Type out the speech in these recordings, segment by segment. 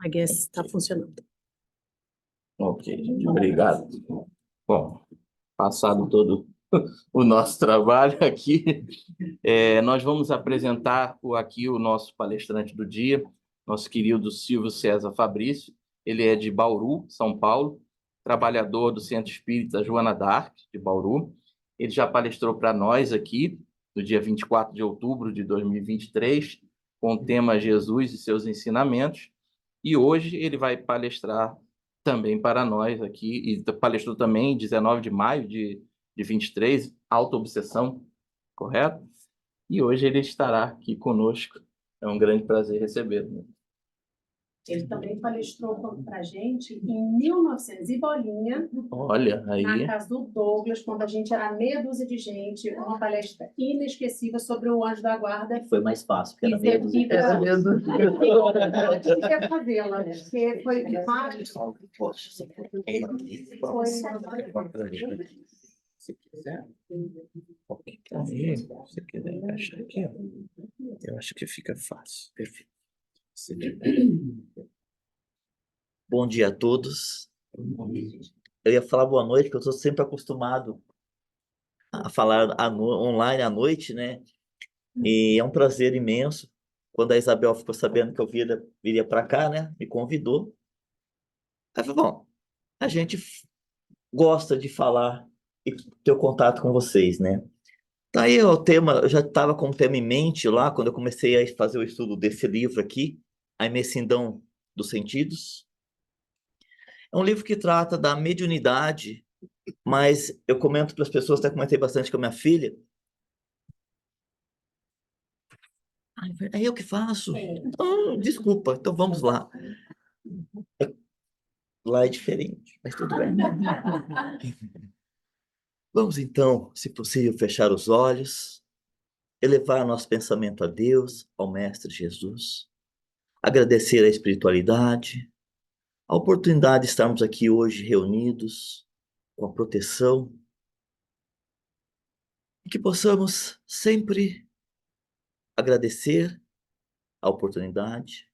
I guess está funcionando. Ok, gente, obrigado. Bom, passado todo o nosso trabalho aqui, nós vamos apresentar aqui o nosso palestrante do dia, nosso querido Silvio César Fabrício. Ele é de Bauru, São Paulo, trabalhador do Centro Espírita Joana d'Arc, de Bauru. Ele já palestrou para nós aqui, no dia 24 de outubro de 2023, com o tema Jesus e seus ensinamentos. E hoje ele vai palestrar também para nós aqui, e palestrou também 19 de maio de 23, autoobsessão, correto? E hoje ele estará aqui conosco. É um grande prazer recebê-lo. Ele também palestrou para a gente em 1900 e bolinha. Olha, aí. Na casa do Douglas, quando a gente era meia dúzia de gente, uma palestra inesquecível sobre o anjo da guarda. Foi mais fácil, porque era meia dúzia. Eu queria fazê-la, porque foi mais. Se quiser. Se quiser encaixar aqui, eu acho que fica fácil. Perfeito. Bom dia a todos. Eu ia falar boa noite, porque eu estou sempre acostumado a falar online à noite, né? E é um prazer imenso. Quando a Isabel ficou sabendo que eu viria para cá, né? Me convidou. Aí eu falei, bom, a gente gosta de falar e ter o contato com vocês, né? Daí o tema, eu já estava com o tema em mente lá, quando eu comecei a fazer o estudo desse livro aqui, A Imensidão dos Sentidos. É um livro que trata da mediunidade, mas eu comento para as pessoas, até comentei bastante com a minha filha. É eu que faço? Desculpa, então vamos lá. Lá é diferente, mas tudo bem. Vamos então, se possível, fechar os olhos, elevar nosso pensamento a Deus, ao Mestre Jesus, agradecer a espiritualidade, a oportunidade de estarmos aqui hoje reunidos, com a proteção, e que possamos sempre agradecer a oportunidade,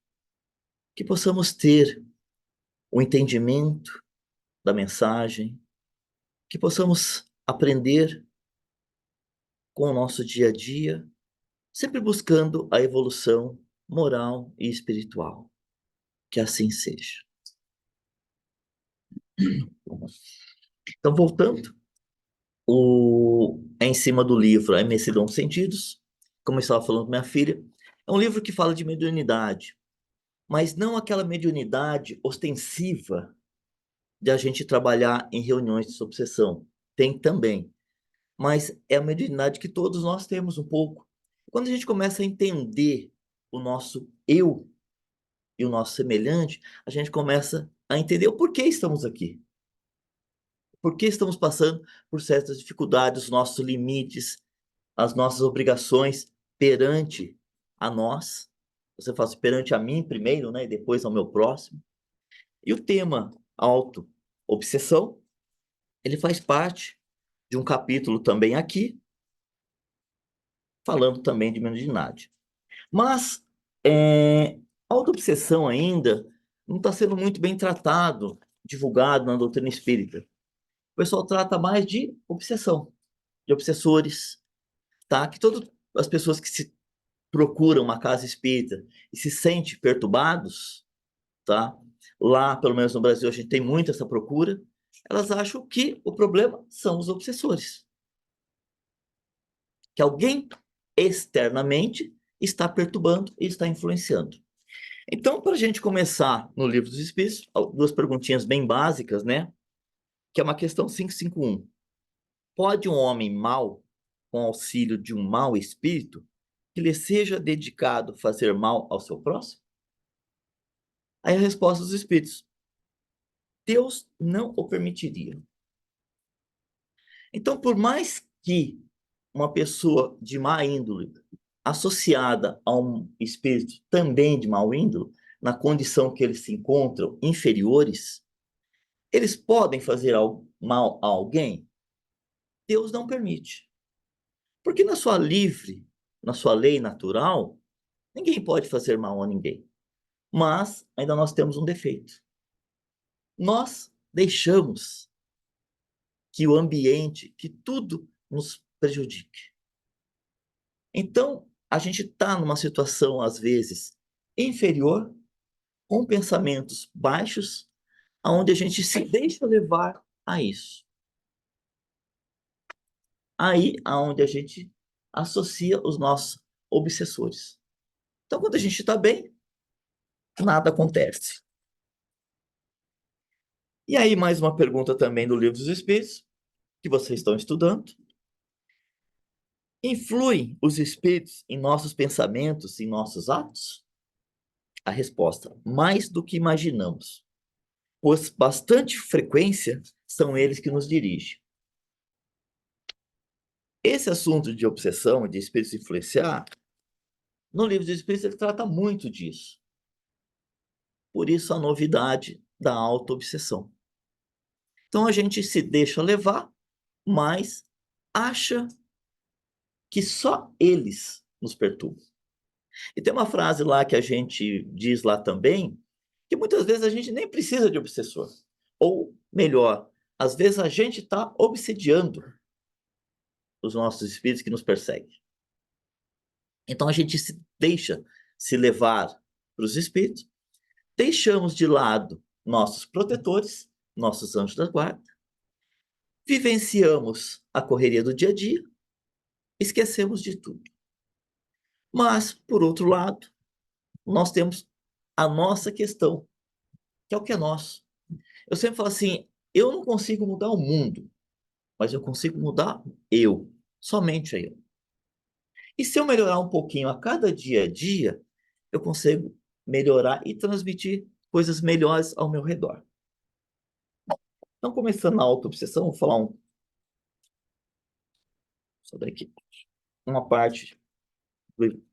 que possamos ter o entendimento da mensagem, que possamos aprender com o nosso dia a dia, sempre buscando a evolução moral e espiritual. Que assim seja. Então, voltando, é em cima do livro A Imensidão dos Sentidos, como eu estava falando com minha filha, é um livro que fala de mediunidade, mas não aquela mediunidade ostensiva de a gente trabalhar em reuniões de obsessão. Tem também, mas é a mediunidade que todos nós temos um pouco. Quando a gente começa a entender o nosso eu e o nosso semelhante, a gente começa a entender o porquê estamos aqui. Por que estamos passando por certas dificuldades, os nossos limites, as nossas obrigações perante a nós. Você fala assim, perante a mim primeiro, né, e depois ao meu próximo. E o tema auto-obsessão, ele faz parte de um capítulo também aqui, falando também de mediunidade. Mas a auto-obsessão ainda não está sendo muito bem tratado, divulgado na doutrina espírita. O pessoal trata mais de obsessão, de obsessores, tá? Que todas as pessoas que se procuram uma casa espírita e se sentem perturbados, tá? Lá, pelo menos no Brasil, a gente tem muito essa procura. Elas acham que o problema são os obsessores. Que alguém externamente está perturbando e está influenciando. Então, para a gente começar no Livro dos Espíritos, duas perguntinhas bem básicas, né? Que é uma questão 551. Pode um homem mau, com auxílio de um mau espírito, que lhe seja dedicado a fazer mal ao seu próximo? Aí a resposta dos espíritos: Deus não o permitiria. Então, por mais que uma pessoa de má índole, associada a um espírito também de mau índole, na condição que eles se encontram inferiores, eles podem fazer mal a alguém? Deus não permite. Porque na sua lei natural, ninguém pode fazer mal a ninguém. Mas ainda nós temos um defeito. Nós deixamos que o ambiente, que tudo nos prejudique. Então, a gente está numa situação, às vezes, inferior, com pensamentos baixos, onde a gente se deixa levar a isso. Aí, aonde a gente associa os nossos obsessores. Então, quando a gente está bem, nada acontece. E aí, mais uma pergunta também do Livro dos Espíritos, que vocês estão estudando. Influem os espíritos em nossos pensamentos, em nossos atos? A resposta: mais do que imaginamos, pois bastante frequência são eles que nos dirigem. Esse assunto de obsessão, de espíritos influenciar, no Livro dos Espíritos ele trata muito disso. Por isso a novidade da autoobsessão. Então a gente se deixa levar, mas acha que só eles nos perturbam. E tem uma frase lá que a gente diz lá também, que muitas vezes a gente nem precisa de obsessor. Ou melhor, às vezes a gente está obsediando os nossos espíritos que nos perseguem. Então a gente se deixa se levar para os espíritos, deixamos de lado nossos protetores, nossos anjos da guarda, vivenciamos a correria do dia a dia, esquecemos de tudo. Mas, por outro lado, nós temos a nossa questão, que é o que é nosso. Eu sempre falo assim, eu não consigo mudar o mundo, mas eu consigo mudar eu, somente eu. E se eu melhorar um pouquinho a cada dia a dia, eu consigo melhorar e transmitir coisas melhores ao meu redor. Então, começando a auto-obsessão, vou falar sobre aqui, uma parte do livro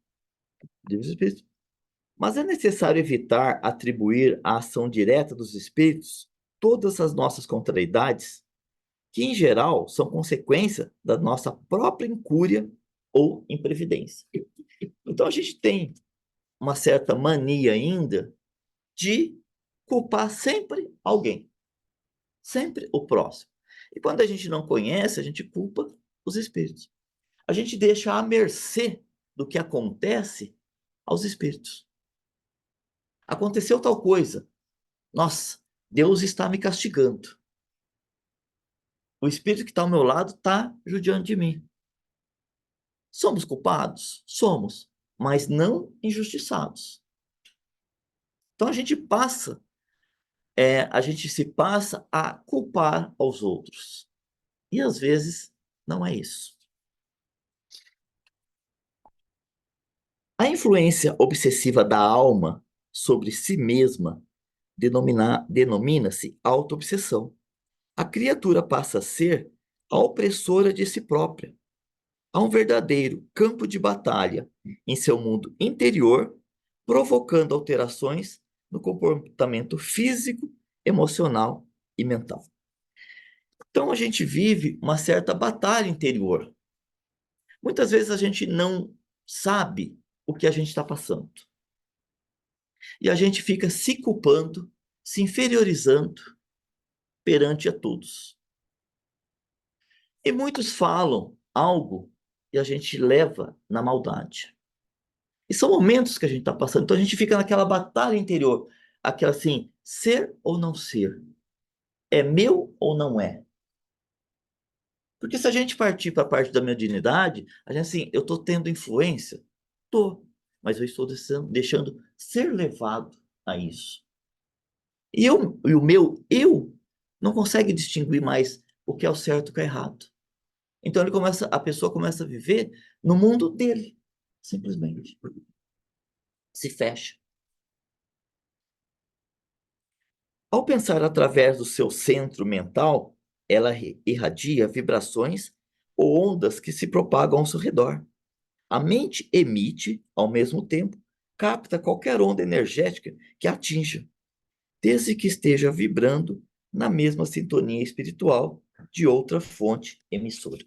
dos Espíritos. Mas é necessário evitar atribuir à ação direta dos espíritos todas as nossas contrariedades, que em geral são consequência da nossa própria incúria ou imprevidência. Então a gente tem uma certa mania ainda de culpar sempre alguém, sempre o próximo. E quando a gente não conhece, a gente culpa os espíritos. A gente deixa à mercê do que acontece aos espíritos. Aconteceu tal coisa. Nossa, Deus está me castigando. O espírito que está ao meu lado está judiando de mim. Somos culpados? Somos, mas não injustiçados. Então a gente se passa a culpar aos outros. E às vezes não é isso. A influência obsessiva da alma sobre si mesma denomina-se autoobsessão. A criatura passa a ser a opressora de si própria. Há um verdadeiro campo de batalha em seu mundo interior, provocando alterações no comportamento físico, emocional e mental. Então a gente vive uma certa batalha interior. Muitas vezes a gente não sabe o que a gente está passando. E a gente fica se culpando, se inferiorizando perante a todos. E muitos falam algo e a gente leva na maldade. E são momentos que a gente está passando. Então a gente fica naquela batalha interior. Aquela assim, ser ou não ser? É meu ou não é? Porque se a gente partir para a parte da mediunidade, a gente assim, eu estou tendo influência? Estou. Mas eu estou deixando ser levado a isso. E o meu eu não consegue distinguir mais o que é o certo e o que é errado. Então a pessoa começa a viver no mundo dele, simplesmente. Se fecha. Ao pensar através do seu centro mental, ela irradia vibrações ou ondas que se propagam ao seu redor. A mente emite, ao mesmo tempo, capta qualquer onda energética que atinja, desde que esteja vibrando na mesma sintonia espiritual de outra fonte emissora.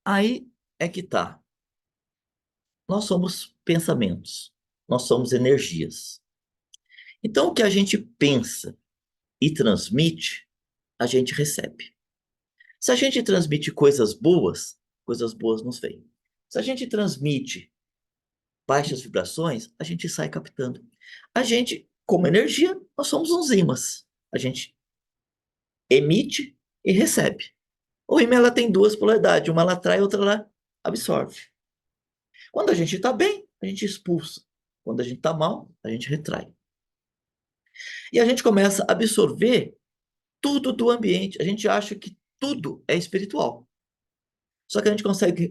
Aí é que tá. Nós somos pensamentos, nós somos energias. Então, o que a gente pensa e transmite, a gente recebe. Se a gente transmite coisas boas nos vêm. Se a gente transmite baixas vibrações, a gente sai captando. A gente, como energia, nós somos uns ímãs. A gente emite e recebe. O ímã ela tem duas polaridades, uma ela atrai, outra ela absorve. Quando a gente está bem, a gente expulsa. Quando a gente está mal, a gente retrai. E a gente começa a absorver tudo do ambiente. A gente acha que tudo é espiritual. Só que a gente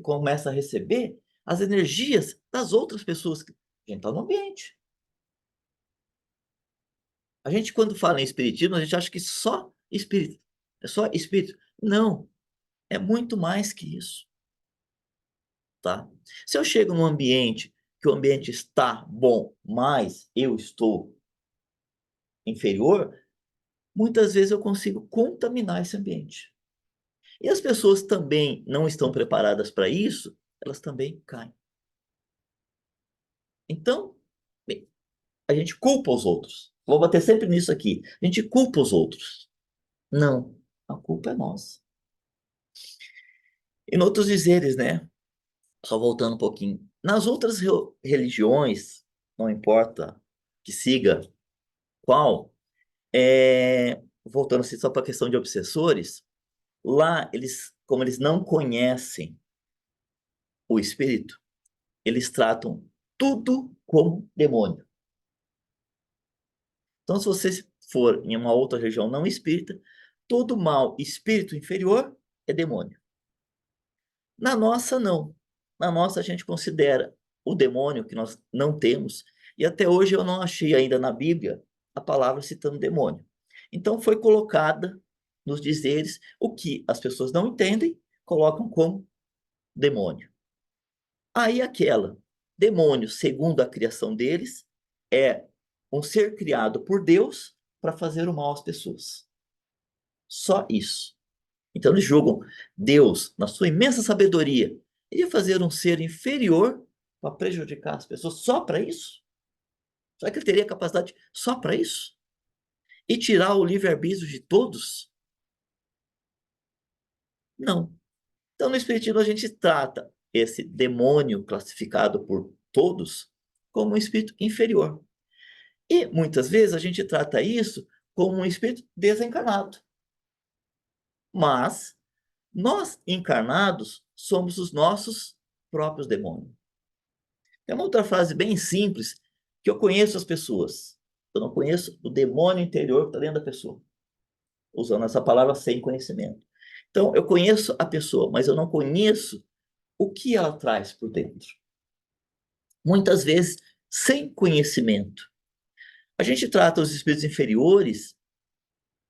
começa a receber as energias das outras pessoas que a gente está no ambiente. A gente, quando fala em espiritismo, a gente acha que só espírito. É só espírito. Não, é muito mais que isso. Tá? Se eu chego num ambiente que o ambiente está bom, mas eu estou inferior, muitas vezes eu consigo contaminar esse ambiente. E as pessoas também não estão preparadas para isso, elas também caem. Então, bem, a gente culpa os outros. Vou bater sempre nisso aqui. A gente culpa os outros. Não, a culpa é nossa. Em outros dizeres, né? Só voltando um pouquinho. Nas outras religiões, não importa que siga qual, voltando assim só para a questão de obsessores, lá eles, como eles não conhecem o espírito, eles tratam tudo como demônio. Então, se você for em uma outra região não espírita, todo mal espírito inferior é demônio. Na nossa, não. Na nossa, a gente considera o demônio que nós não temos, e até hoje eu não achei ainda na Bíblia a palavra citando demônio. Então, foi colocada nos dizeres o que as pessoas não entendem, colocam como demônio. Aí demônio, segundo a criação deles, é um ser criado por Deus para fazer o mal às pessoas. Só isso. Então eles julgam Deus, na sua imensa sabedoria, iria fazer um ser inferior para prejudicar as pessoas só para isso? Será que ele teria capacidade só para isso? E tirar o livre-arbítrio de todos? Não. Então no Espiritismo a gente trata esse demônio classificado por todos como um espírito inferior. E muitas vezes a gente trata isso como um espírito desencarnado. Mas nós encarnados somos os nossos próprios demônios. Tem uma outra frase bem simples que eu conheço as pessoas. Eu não conheço o demônio interior que está dentro da pessoa. Usando essa palavra sem conhecimento. Então, eu conheço a pessoa, mas eu não conheço o que ela traz por dentro. Muitas vezes, sem conhecimento. A gente trata os espíritos inferiores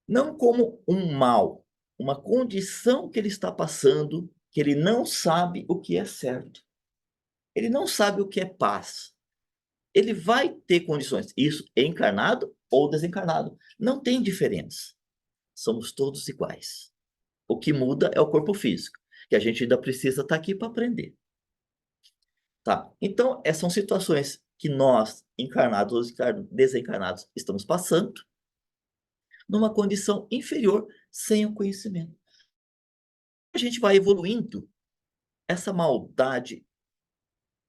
não como um mal, uma condição que ele está passando, que ele não sabe o que é certo. Ele não sabe o que é paz. Ele vai ter condições. Isso é encarnado ou desencarnado. Não tem diferença. Somos todos iguais. O que muda é o corpo físico, que a gente ainda precisa estar aqui para aprender. Tá? Então, essas são situações que nós, encarnados ou desencarnados, estamos passando numa condição inferior, sem o conhecimento. A gente vai evoluindo, essa maldade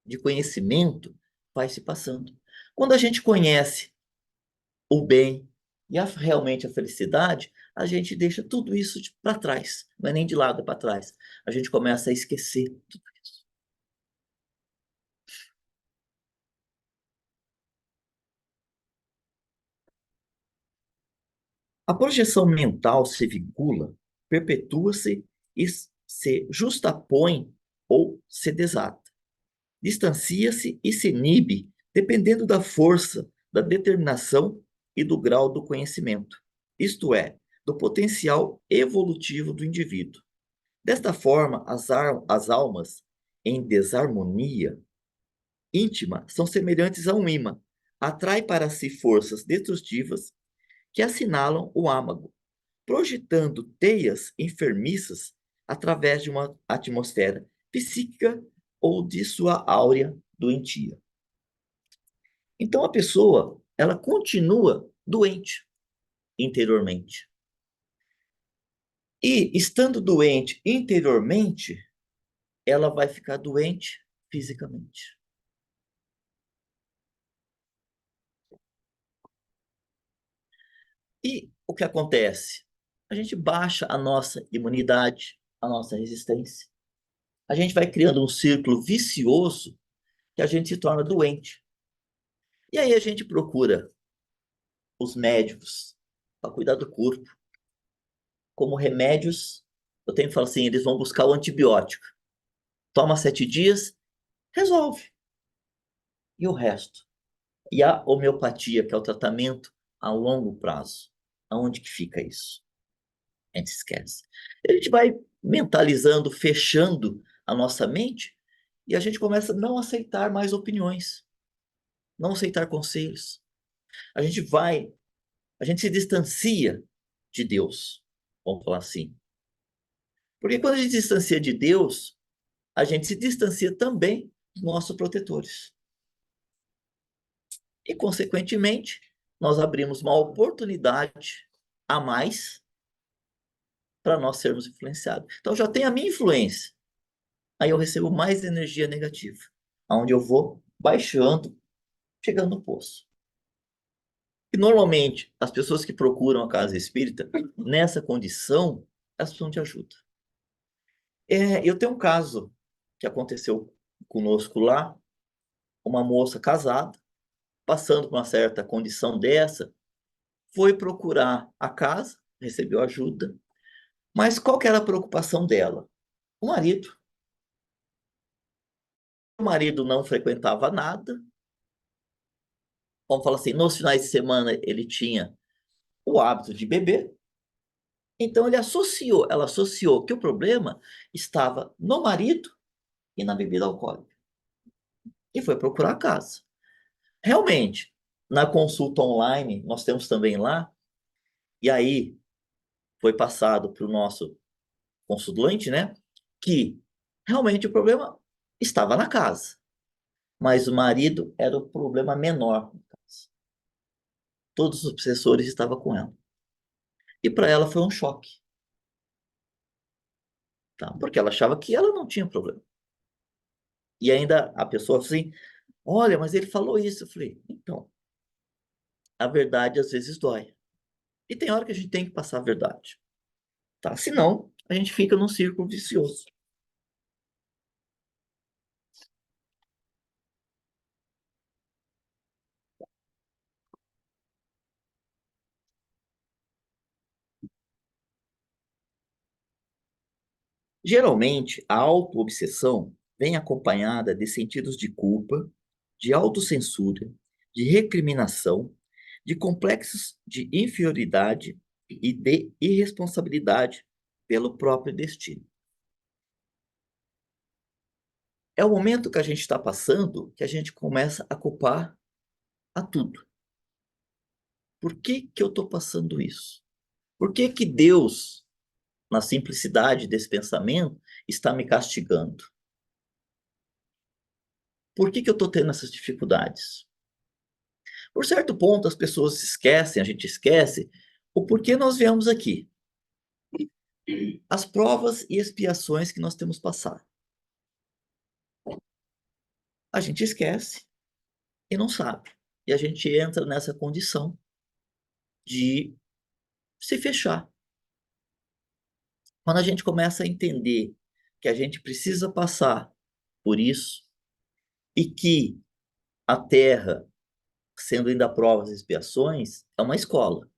de conhecimento vai se passando. Quando a gente conhece o bem e realmente a felicidade, a gente deixa tudo isso para trás. Não é nem de lado, é para trás. A gente começa a esquecer tudo isso. A projeção mental se vincula, perpetua-se e se justapõe ou se desata. Distancia-se e se inibe, dependendo da força, da determinação e do grau do conhecimento, isto é, do potencial evolutivo do indivíduo. Desta forma, as almas em desarmonia íntima são semelhantes a um ímã, atrai para si forças destrutivas que assinalam o âmago, projetando teias enfermiças através de uma atmosfera psíquica ou de sua áurea doentia. Então a pessoa, ela continua doente interiormente. E estando doente interiormente, ela vai ficar doente fisicamente. E o que acontece? A gente baixa a nossa imunidade, a nossa resistência. A gente vai criando um círculo vicioso que a gente se torna doente. E aí a gente procura os médicos para cuidar do corpo. Como remédios, eu tenho que falar assim, eles vão buscar o antibiótico. Toma 7 dias, resolve. E o resto? E a homeopatia, que é o tratamento a longo prazo. Aonde que fica isso? A gente esquece. A gente vai mentalizando, fechando a nossa mente e a gente começa a não aceitar mais opiniões, não aceitar conselhos. A gente se distancia de Deus, vamos falar assim. Porque quando a gente se distancia de Deus, a gente se distancia também dos nossos protetores. E, consequentemente, nós abrimos uma oportunidade a mais para nós sermos influenciados. Então, já tem a minha influência. Aí eu recebo mais energia negativa, aonde eu vou baixando, chegando no poço. E normalmente as pessoas que procuram a casa espírita nessa condição, elas precisam de ajuda. Eu tenho um caso que aconteceu conosco lá, uma moça casada, passando por uma certa condição dessa, foi procurar a casa, recebeu ajuda, mas qual que era a preocupação dela? O marido. O marido não frequentava nada, vamos falar assim, nos finais de semana ele tinha o hábito de beber, então ela associou que o problema estava no marido e na bebida alcoólica. E foi procurar a casa. Realmente, na consulta online, nós temos também lá, e aí foi passado para o nosso consulente, né, que realmente o problema estava na casa, mas o marido era o problema menor na casa. Todos os obsessores estavam com ela. E para ela foi um choque, tá? Porque ela achava que ela não tinha problema. E ainda a pessoa assim, olha, mas ele falou isso. Eu falei, então, a verdade às vezes dói. E tem hora que a gente tem que passar a verdade, tá? Senão, a gente fica num círculo vicioso. Geralmente, a autoobsessão vem acompanhada de sentidos de culpa, de autocensura, de recriminação, de complexos de inferioridade e de irresponsabilidade pelo próprio destino. É o momento que a gente está passando que a gente começa a culpar a tudo. Por que que eu estou passando isso? Por que que Deus, na simplicidade desse pensamento, está me castigando? Por que que eu estou tendo essas dificuldades? Por certo ponto, as pessoas se esquecem, a gente esquece, o porquê nós viemos aqui. As provas e expiações que nós temos passado. A gente esquece e não sabe. E a gente entra nessa condição de se fechar. Quando a gente começa a entender que a gente precisa passar por isso e que a Terra, sendo ainda provas e expiações, é uma escola.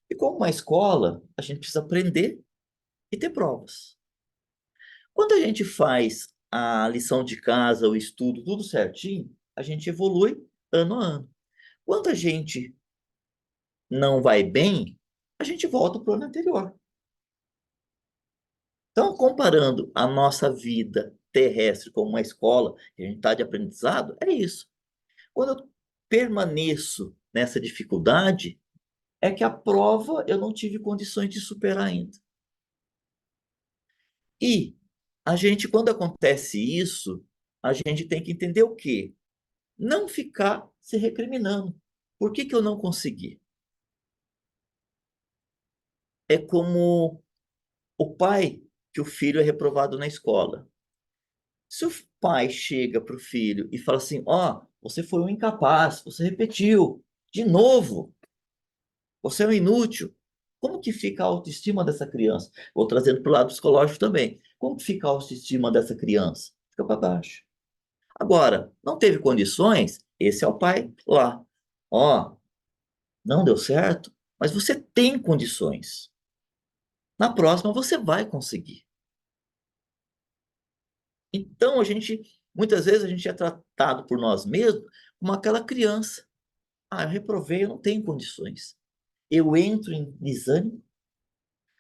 E como uma escola, a gente precisa aprender e ter provas. Quando a gente faz a lição de casa, o estudo, tudo certinho, a gente evolui ano a ano. Quando a gente não vai bem, a gente volta para o ano anterior. Então, comparando a nossa vida terrestre como uma escola, que a gente está de aprendizado, é isso. Quando eu permaneço nessa dificuldade, é que a prova eu não tive condições de superar ainda. E A gente, quando acontece isso, a gente tem que entender o quê? Não ficar se recriminando. Por que que eu não consegui? É como o pai que o filho é reprovado na escola. Se o pai chega para o filho e fala assim: ó, você foi um incapaz, você repetiu, de novo, você é um inútil. Como que fica a autoestima dessa criança? Vou trazendo para o lado psicológico também. Como que fica a autoestima dessa criança? Fica para baixo. Agora, não teve condições? Esse é o pai lá. Ó, não deu certo, mas você tem condições. Na próxima você vai conseguir. Então, muitas vezes a gente é tratado por nós mesmos como aquela criança. Ah, eu reprovei, eu não tenho condições. Eu entro em desânimo.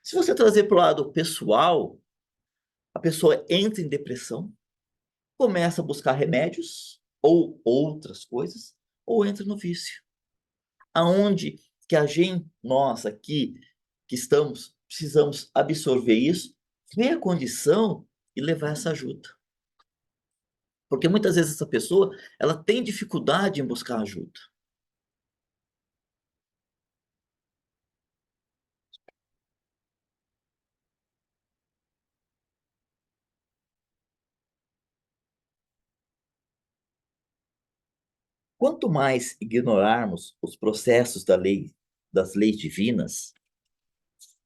Se você trazer para o lado pessoal, a pessoa entra em depressão, começa a buscar remédios ou outras coisas, ou entra no vício. Aonde que a gente, nós aqui, que estamos, precisamos absorver isso, ver a condição e levar essa ajuda. Porque muitas vezes essa pessoa, ela tem dificuldade em buscar ajuda. Quanto mais ignorarmos os processos das leis divinas,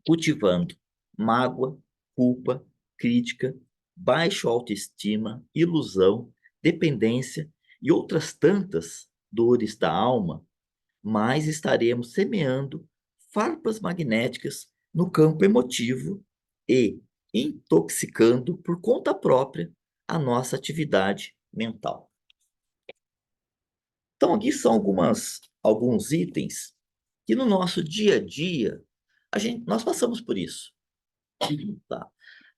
cultivando mágoa, culpa, crítica, baixa autoestima, ilusão, dependência e outras tantas dores da alma, mais estaremos semeando farpas magnéticas no campo emotivo e intoxicando por conta própria a nossa atividade mental. Então, aqui são alguns itens que no nosso dia a dia nós passamos por isso. Tá?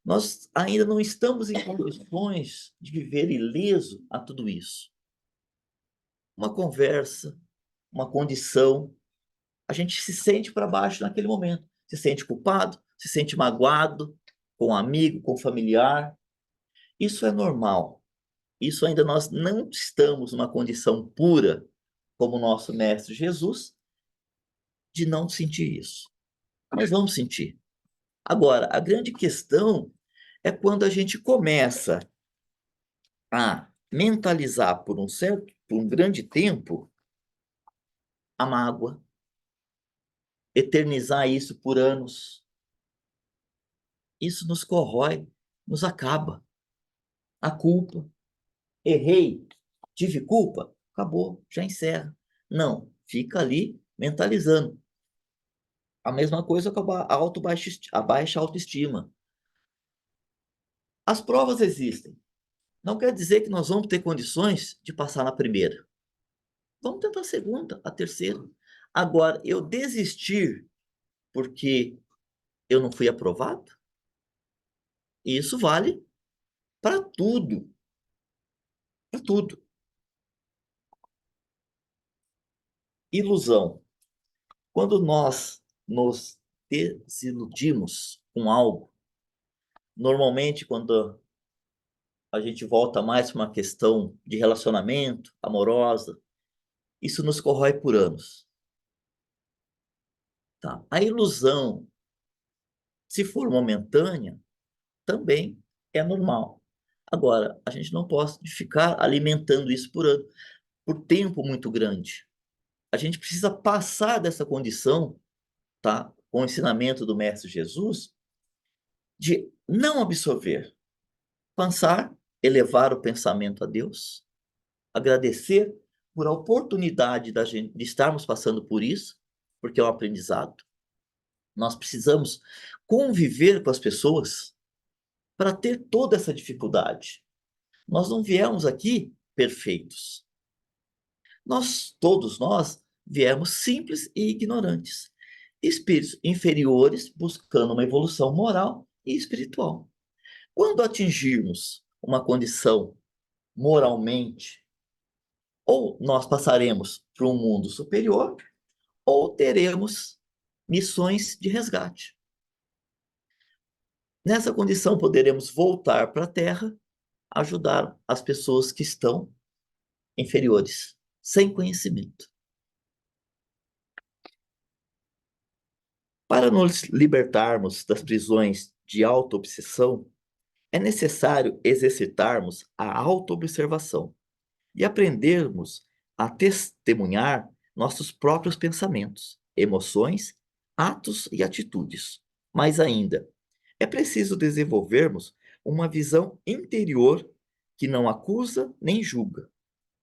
Nós ainda não estamos em condições de viver ileso a tudo isso. Uma conversa, uma condição, a gente se sente para baixo naquele momento. Se sente culpado, se sente magoado com um amigo, com um familiar. Isso é normal. Isso ainda nós não estamos numa condição pura, como o nosso Mestre Jesus, de não sentir isso. Mas vamos sentir. Agora, a grande questão é quando a gente começa a mentalizar por um grande tempo, a mágoa, eternizar isso por anos. Isso nos corrói, nos acaba. A culpa. Errei, tive culpa, acabou, já encerra. Não, fica ali mentalizando. A mesma coisa com a baixa autoestima. As provas existem. Não quer dizer que nós vamos ter condições de passar na primeira. Vamos tentar a segunda, a terceira. Agora, eu desistir porque eu não fui aprovado? Isso vale para tudo. Para tudo. Ilusão. Quando nós nos desiludimos com algo, normalmente quando a gente volta mais para uma questão de relacionamento amorosa, isso nos corrói por anos. Tá? A ilusão, se for momentânea, também é normal. Agora, a gente não pode ficar alimentando isso por tempo muito grande. A gente precisa passar dessa condição, tá? Com o ensinamento do Mestre Jesus, de não absorver, pensar, elevar o pensamento a Deus, agradecer por a oportunidade de estarmos passando por isso, porque é um aprendizado. Nós precisamos conviver com as pessoas para ter toda essa dificuldade. Nós não viemos aqui perfeitos. Todos nós, viemos simples e ignorantes. Espíritos inferiores buscando uma evolução moral e espiritual. Quando atingirmos uma condição moralmente, ou nós passaremos para um mundo superior, ou teremos missões de resgate. Nessa condição, poderemos voltar para a Terra, ajudar as pessoas que estão inferiores, sem conhecimento. Para nos libertarmos das prisões de auto-obsessão, é necessário exercitarmos a auto-observação e aprendermos a testemunhar nossos próprios pensamentos, emoções, atos e atitudes. Mais ainda, é preciso desenvolvermos uma visão interior que não acusa nem julga,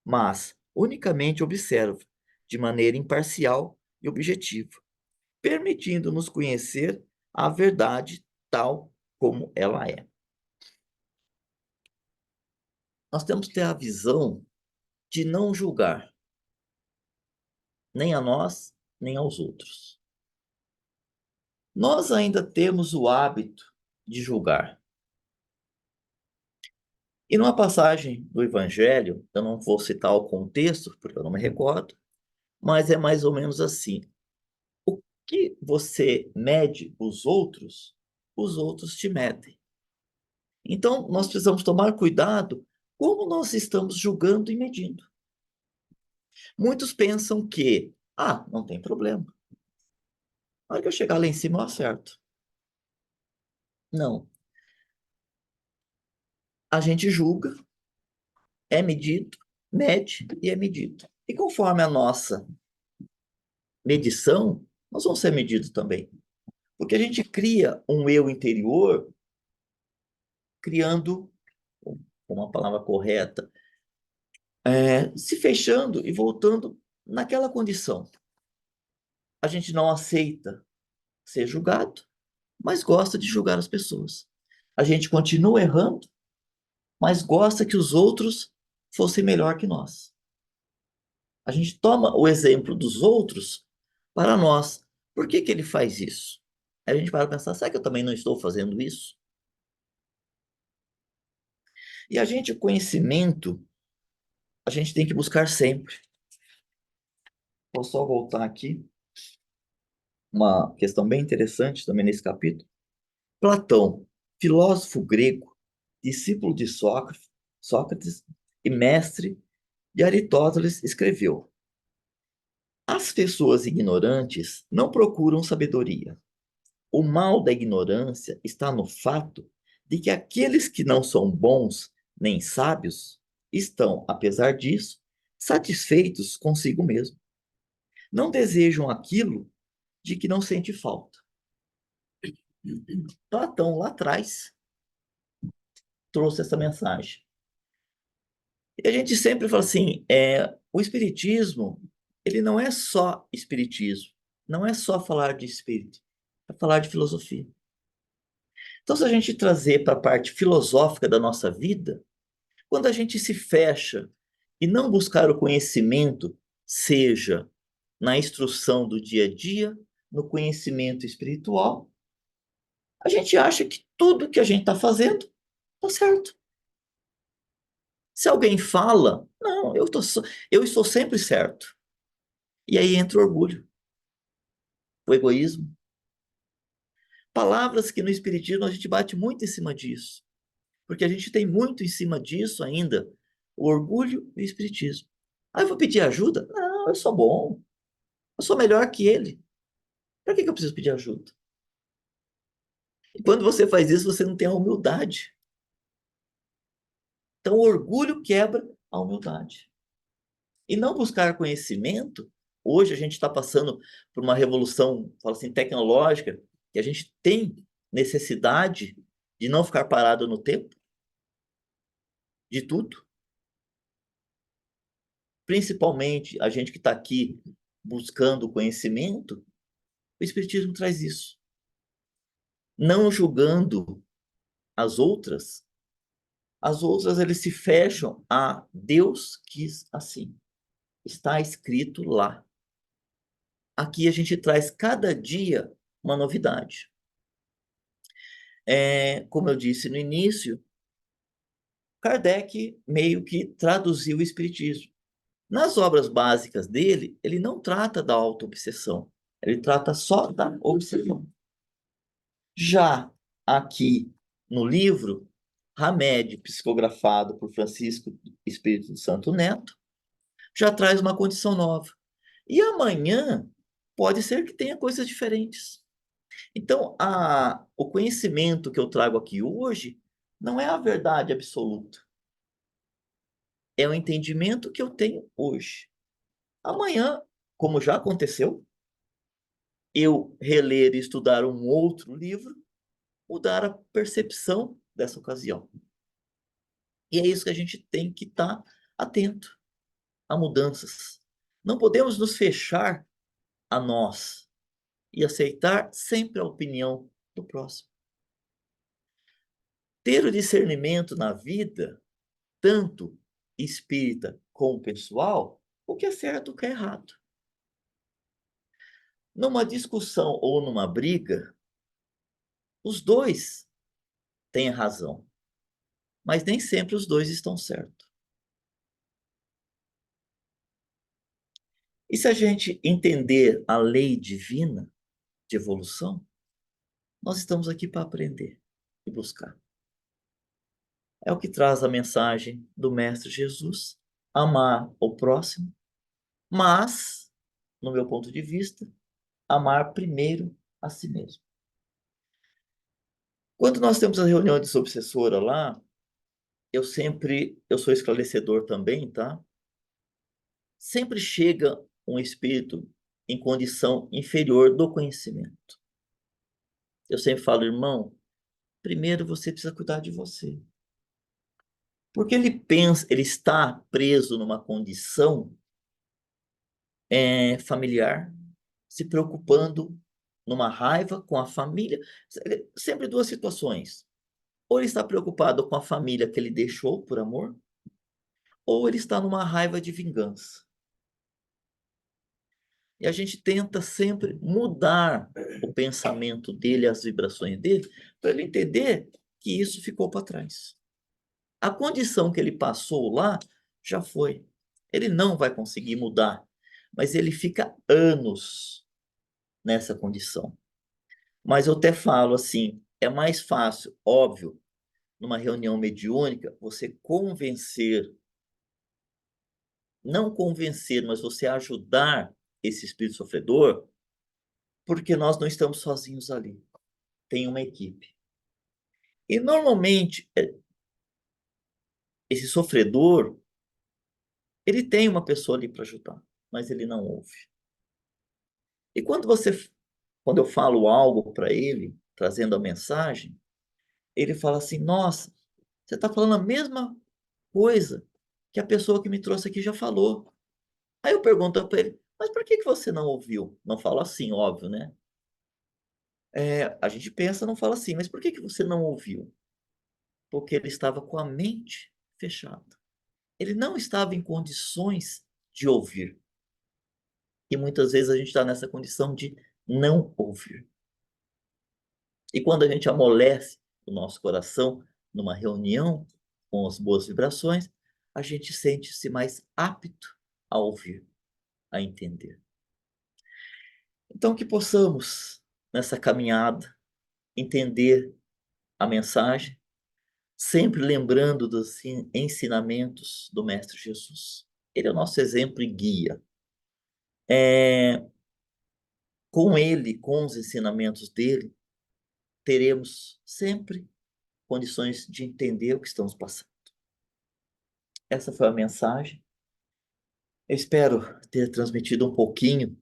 mas unicamente observa de maneira imparcial e objetiva, permitindo-nos conhecer a verdade tal como ela é. Nós temos que ter a visão de não julgar, nem a nós, nem aos outros. Nós ainda temos o hábito de julgar. E numa passagem do Evangelho, eu não vou citar o contexto, porque eu não me recordo, mas é mais ou menos assim. O que você mede os outros te medem. Então, nós precisamos tomar cuidado como nós estamos julgando e medindo. Muitos pensam que, não tem problema. Na hora que eu chegar lá em cima, eu acerto. Não. A gente julga, é medido, mede e é medido. E conforme a nossa medição, nós vamos ser medidos também. Porque a gente cria um eu interior, criando, uma palavra correta, se fechando e voltando naquela condição. A gente não aceita ser julgado, mas gosta de julgar as pessoas. A gente continua errando, mas gosta que os outros fossem melhor que nós. A gente toma o exemplo dos outros para nós. Por que que ele faz isso? Aí a gente para pensar, será que eu também não estou fazendo isso? E o conhecimento, a gente tem que buscar sempre. Vou só voltar aqui. Uma questão bem interessante também nesse capítulo. Platão, filósofo grego, discípulo de Sócrates e mestre de Aristóteles, escreveu: as pessoas ignorantes não procuram sabedoria. O mal da ignorância está no fato de que aqueles que não são bons nem sábios estão, apesar disso, satisfeitos consigo mesmo. Não desejam aquilo de que não sente falta. Platão, lá atrás, trouxe essa mensagem. E a gente sempre fala assim, o espiritismo, ele não é só espiritismo, não é só falar de espírito, é falar de filosofia. Então, se a gente trazer para a parte filosófica da nossa vida, quando a gente se fecha e não buscar o conhecimento, seja na instrução do dia a dia, no conhecimento espiritual, a gente acha que tudo que a gente está fazendo está certo. Se alguém fala, não, eu estou sempre certo. E aí entra o orgulho, o egoísmo. Palavras que no Espiritismo a gente bate muito em cima disso. Porque a gente tem muito em cima disso ainda, o orgulho e o Espiritismo. Eu vou pedir ajuda? Não, eu sou bom. Eu sou melhor que ele. Para que eu preciso pedir ajuda? E quando você faz isso, você não tem a humildade. Então, o orgulho quebra a humildade. E não buscar conhecimento, hoje a gente está passando por uma revolução, fala assim, tecnológica, que a gente tem necessidade de não ficar parado no tempo, de tudo. Principalmente a gente que está aqui buscando conhecimento, o Espiritismo traz isso. Não julgando as outras eles se fecham a Deus quis assim. Está escrito lá. Aqui a gente traz cada dia uma novidade. Como eu disse no início, Kardec meio que traduziu o Espiritismo. Nas obras básicas dele, ele não trata da auto-obsessão, ele trata só da obsessão. Já aqui no livro Hamed, psicografado por Francisco Espírito Santo Neto, já traz uma condição nova. E amanhã pode ser que tenha coisas diferentes. Então, o conhecimento que eu trago aqui hoje não é a verdade absoluta. É o entendimento que eu tenho hoje. Amanhã, como já aconteceu, eu reler e estudar um outro livro, mudar a percepção dessa ocasião. E é isso que a gente tem que estar atento a mudanças. Não podemos nos fechar a nós e aceitar sempre a opinião do próximo. Ter o discernimento na vida, tanto espírita como pessoal, o que é certo, o que é errado. Numa discussão ou numa briga, os dois têm razão, mas nem sempre os dois estão certos. E se a gente entender a lei divina de evolução, nós estamos aqui para aprender e buscar. É o que traz a mensagem do Mestre Jesus, amar o próximo, mas, no meu ponto de vista, amar primeiro a si mesmo. Quando nós temos a reunião de obsessora lá, eu sou esclarecedor também, tá? Sempre chega um espírito em condição inferior do conhecimento. Eu sempre falo, irmão, primeiro você precisa cuidar de você. Porque ele está preso numa condição familiar, se preocupando numa raiva com a família. Sempre duas situações. Ou ele está preocupado com a família que ele deixou por amor, ou ele está numa raiva de vingança. E a gente tenta sempre mudar o pensamento dele, as vibrações dele, para ele entender que isso ficou para trás. A condição que ele passou lá já foi. Ele não vai conseguir mudar, mas ele fica anos nessa condição. Mas eu até falo assim, é mais fácil, óbvio, numa reunião mediúnica, você convencer, não convencer, mas você ajudar esse espírito sofredor, porque nós não estamos sozinhos ali. Tem uma equipe. E normalmente, esse sofredor, ele tem uma pessoa ali para ajudar, mas ele não ouve. E quando eu falo algo para ele, trazendo a mensagem, ele fala assim: nossa, você está falando a mesma coisa que a pessoa que me trouxe aqui já falou. Aí eu pergunto para ele: mas por que você não ouviu? Não falo assim, óbvio, né? A gente pensa, não fala assim, mas por que você não ouviu? Porque ele estava com a mente fechada. Ele não estava em condições de ouvir. E muitas vezes a gente está nessa condição de não ouvir. E quando a gente amolece o nosso coração numa reunião com as boas vibrações, a gente sente-se mais apto a ouvir, a entender. Então, que possamos, nessa caminhada, entender a mensagem, sempre lembrando dos ensinamentos do Mestre Jesus. Ele é o nosso exemplo e guia. Com ele, com os ensinamentos dele, teremos sempre condições de entender o que estamos passando. Essa foi a mensagem. Eu espero ter transmitido um pouquinho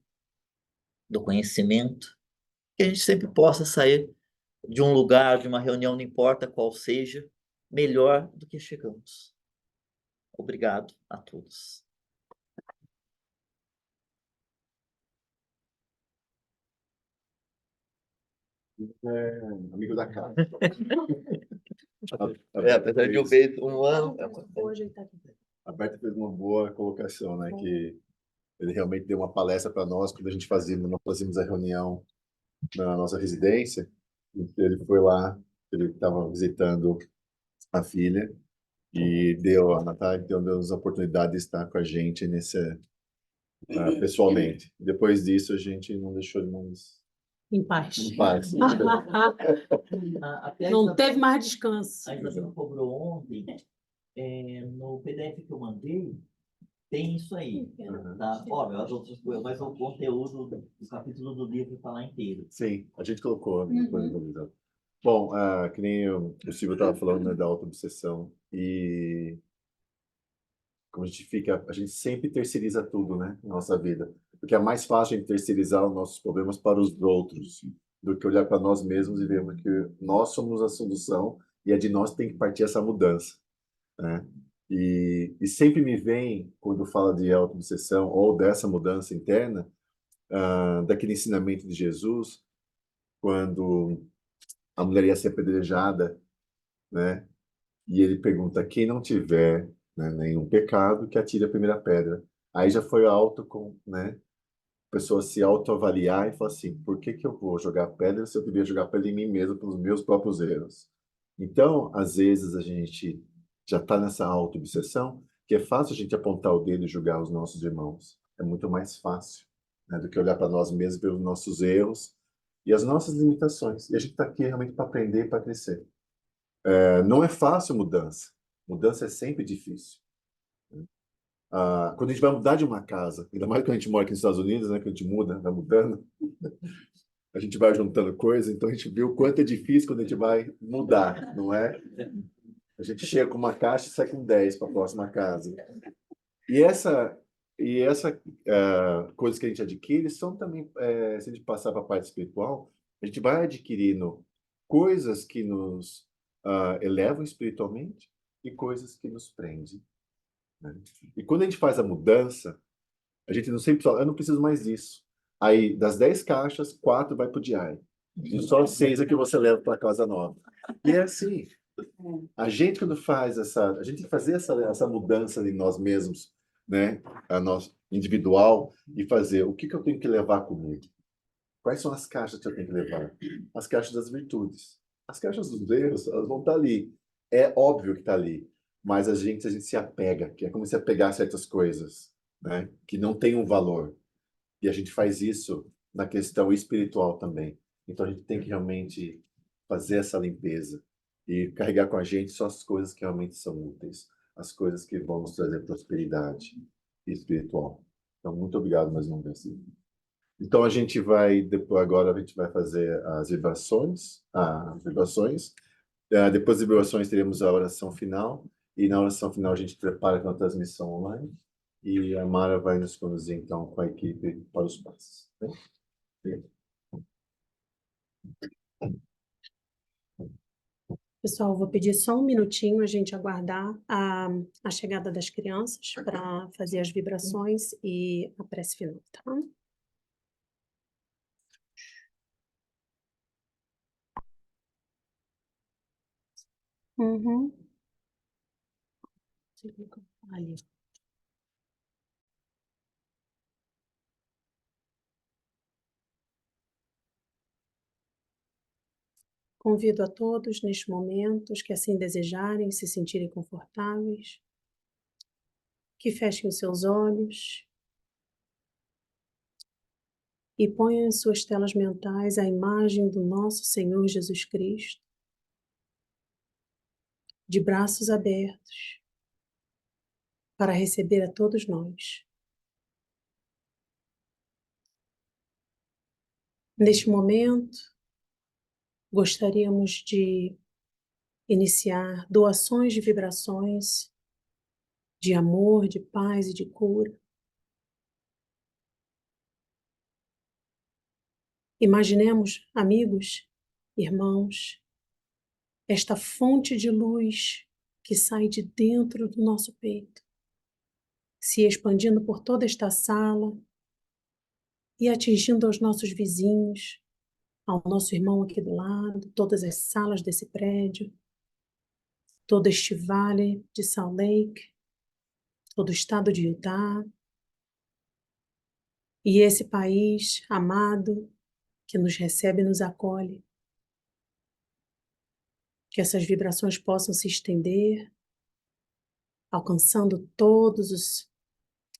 do conhecimento, que a gente sempre possa sair de um lugar, de uma reunião, não importa qual seja, melhor do que chegamos. Obrigado a todos. Amigo da casa. Apesar de eu ver um ano. A Berta fez uma boa colocação, né? Que ele realmente deu uma palestra para nós quando nós fazíamos a reunião na nossa residência. Ele foi lá, ele estava visitando a filha e a Natália deu-nos a oportunidade de estar com a gente pessoalmente. Depois disso, a gente não deixou de mais Em paz. Em paz. Até Não teve mais descanso. a Isabel cobrou ontem, no PDF que eu mandei, tem isso aí. Tá? Óbvio, as outras coisas, mas o conteúdo do capítulo do livro está lá inteiro. Sim, a gente colocou. Bom, que nem o Silvio estava falando, né, da auto-obsessão. E como a gente sempre terceiriza tudo, né, na nossa vida. Porque é mais fácil a gente terceirizar os nossos problemas para os outros do que olhar para nós mesmos e vermos que nós somos a solução e é de nós que tem que partir essa mudança, né? E sempre me vem, quando fala de auto-obsessão ou dessa mudança interna, daquele ensinamento de Jesus, quando a mulher ia ser apedrejada, né? E ele pergunta: quem não tiver, né, nenhum pecado, que atire a primeira pedra. Aí já foi né? A pessoa se autoavaliar e falar assim: por que que eu vou jogar pedra se eu devia jogar pedra em mim mesmo pelos meus próprios erros? Então, às vezes a gente já está nessa auto-obsessão, que é fácil a gente apontar o dedo e julgar os nossos irmãos. É muito mais fácil, né, do que olhar para nós mesmos pelos nossos erros e as nossas limitações. E a gente está aqui realmente para aprender e para crescer. Não é fácil mudança. Mudança é sempre difícil. Quando a gente vai mudar de uma casa, ainda mais quando a gente mora aqui nos Estados Unidos, né, que a gente muda, vai mudando, a gente vai juntando coisas, então a gente vê o quanto é difícil quando a gente vai mudar, não é? A gente chega com uma caixa e sai com 10 para a próxima casa. E essa coisa que a gente adquire são também, se a gente passar para a parte espiritual, a gente vai adquirindo coisas que nos elevam espiritualmente e coisas que nos prendem, né? E quando a gente faz a mudança, a gente não sempre fala: eu não preciso mais disso. Aí, das 10 caixas, 4 vai para o DI. E só 6 é que você leva para casa nova. E é assim. A gente, quando faz a gente tem que fazer essa mudança em nós mesmos, né? A nós, individual, e fazer o que eu tenho que levar comigo. Quais são as caixas que eu tenho que levar? As caixas das virtudes. As caixas dos erros, elas vão estar ali. É óbvio que está ali. Mas a gente se apega, que é como se apegar a certas coisas, né, que não têm um valor. E a gente faz isso na questão espiritual também. Então a gente tem que realmente fazer essa limpeza e carregar com a gente só as coisas que realmente são úteis, as coisas que vão nos trazer prosperidade espiritual. Então, muito obrigado mais uma vez. Então a gente vai depois agora a gente vai fazer as vibrações, depois das vibrações teremos a oração final e na oração final a gente prepara com a transmissão online e a Mara vai nos conduzir então com a equipe para os passos, né? Pessoal, vou pedir só um minutinho a gente aguardar a chegada das crianças para fazer as vibrações e a prece final, tá? Uhum. Ali. Convido a todos, neste momento, os que assim desejarem, se sentirem confortáveis, que fechem os seus olhos e ponham em suas telas mentais a imagem do nosso Senhor Jesus Cristo, de braços abertos, para receber a todos nós. Neste momento, gostaríamos de iniciar doações de vibrações, de amor, de paz e de cura. Imaginemos, amigos, irmãos, esta fonte de luz que sai de dentro do nosso peito, se expandindo por toda esta sala e atingindo aos nossos vizinhos, ao nosso irmão aqui do lado, todas as salas desse prédio, todo este vale de Salt Lake, todo o estado de Utah, e esse país amado que nos recebe e nos acolhe. Que essas vibrações possam se estender, alcançando todos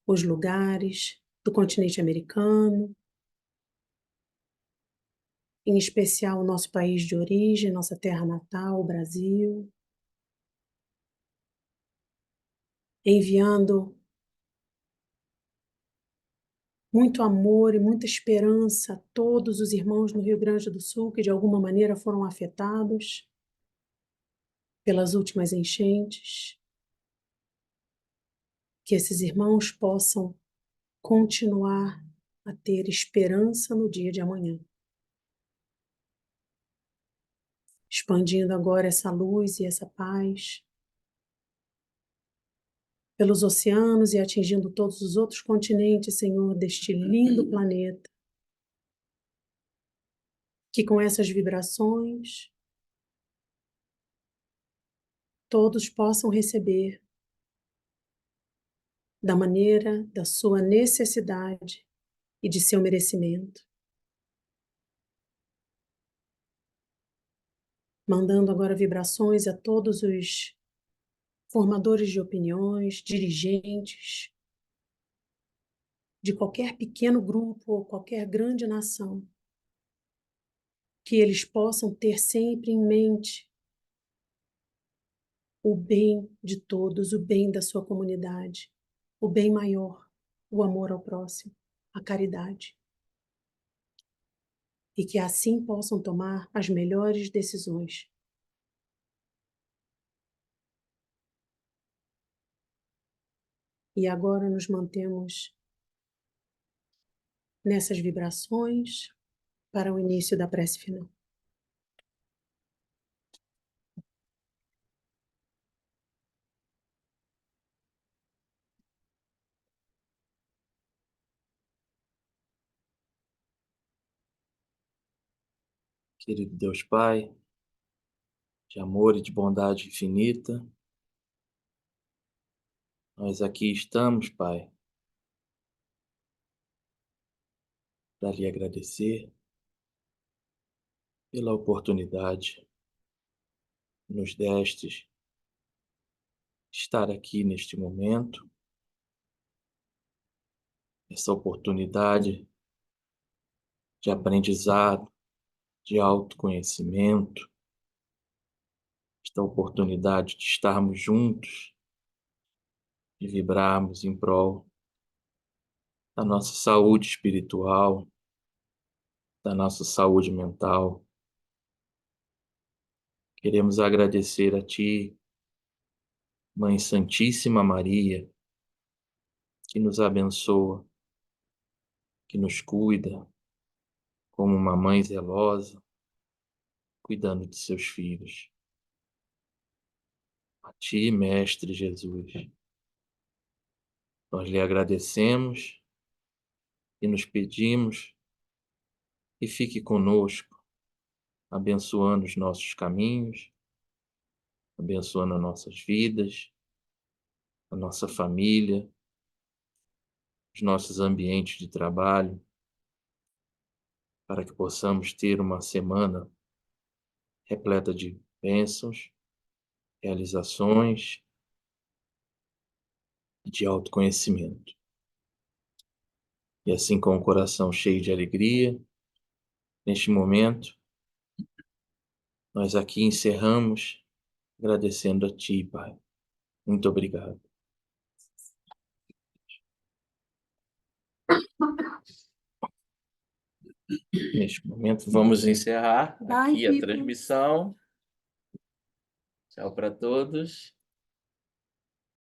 os lugares do continente americano, em especial o nosso país de origem, nossa terra natal, o Brasil, enviando muito amor e muita esperança a todos os irmãos no Rio Grande do Sul que de alguma maneira foram afetados pelas últimas enchentes, que esses irmãos possam continuar a ter esperança no dia de amanhã. Expandindo agora essa luz e essa paz pelos oceanos e atingindo todos os outros continentes, Senhor, deste lindo planeta. Que com essas vibrações todos possam receber da maneira da sua necessidade e de seu merecimento. Mandando agora vibrações a todos os formadores de opiniões, dirigentes de qualquer pequeno grupo ou qualquer grande nação, que eles possam ter sempre em mente o bem de todos, o bem da sua comunidade, o bem maior, o amor ao próximo, a caridade. E que assim possam tomar as melhores decisões. E agora nos mantemos nessas vibrações para o início da prece final. Querido Deus Pai, de amor e de bondade infinita, nós aqui estamos, Pai, para lhe agradecer pela oportunidade que nos destes de estar aqui neste momento, essa oportunidade de aprendizado, de autoconhecimento, esta oportunidade de estarmos juntos, de vibrarmos em prol da nossa saúde espiritual, da nossa saúde mental. Queremos agradecer a Ti, Mãe Santíssima Maria, que nos abençoa, que nos cuida como uma mãe zelosa, cuidando de seus filhos. A Ti, Mestre Jesus, nós lhe agradecemos e nos pedimos que fique conosco, abençoando os nossos caminhos, abençoando as nossas vidas, a nossa família, os nossos ambientes de trabalho, para que possamos ter uma semana repleta de bênçãos, realizações e de autoconhecimento. E assim, com o coração cheio de alegria, neste momento, nós aqui encerramos agradecendo a Ti, Pai. Muito obrigado. Neste momento, vamos encerrar aqui a transmissão. Tchau para todos.